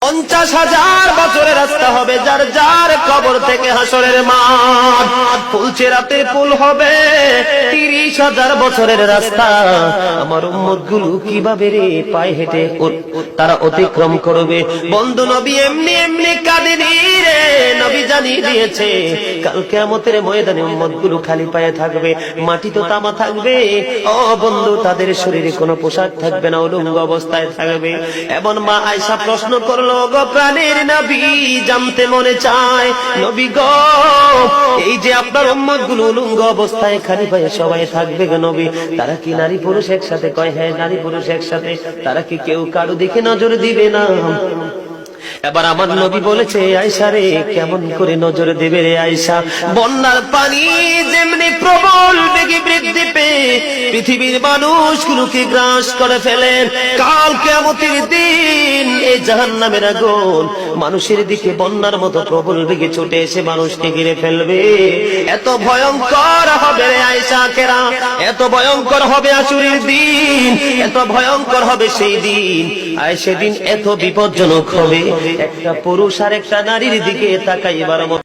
50,000 বছরের রাস্তা হবে, যার যার কবর থেকে হাসরের মাঠ। ফুলচেরাতে পুল হবে 30,000 বছরের রাস্তা। আমার উম্মত গুলো কিভাবে রে পায়ে হেঁটে তারা অতিক্রম করবে? বন্ধু নবী এমনি এমনি কাঁদেনি রে, নবী জানিয়ে দিয়েছে কাল কিয়ামতের ময়দানে উম্মত গুলো খালি পায়ে থাকবে, মাটি তো তামা থাকবে। ও বন্ধু, তাদের শরীরে কোনো পোশাক থাকবে না, উলঙ্গ অবস্থায় থাকবে। এমন মা আয়েশা প্রশ্ন করলো, গো প্রাণের নবী, জানতে মনে চায় নবী গো, এই যে আপনার উম্মত গুলো উলঙ্গ অবস্থায় খালি পায়ে সবাই থাকবে গো নবী, তারা কি নারী পুরুষ একসাথে? কয় হ্যাঁ, নারী পুরুষ একসাথে। তারা কি কেউ কারো দিকে নজর দিবে না? এবার আমার নবী বলেছে, আয়েশা রে, কেমন করে নজর দেবে রে আয়েশা? বন্যার পানি যেমনি প্রবল বেগে বৃদ্ধি পেয়ে পৃথিবীর মানুষগুলোকে গ্রাস করে ফেলে, কাল কিয়ামতের দিন এই জাহান্নামের আগুন মানুষের দিকে বন্যার মতো প্রবল বেগে ছুটে এসে মানুষকে ঘিরে ফেলবে। এত ভয়ঙ্কর হবে রে আয়েশা কেরা, এত ভয়ঙ্কর হবে আসরের দিন, এত ভয়ঙ্কর হবে সেই দিন। আর সেদিন এত বিপজ্জনক হবে, একটা পুরুষ আর একটা নারীর দিকে তাকাইবার মতো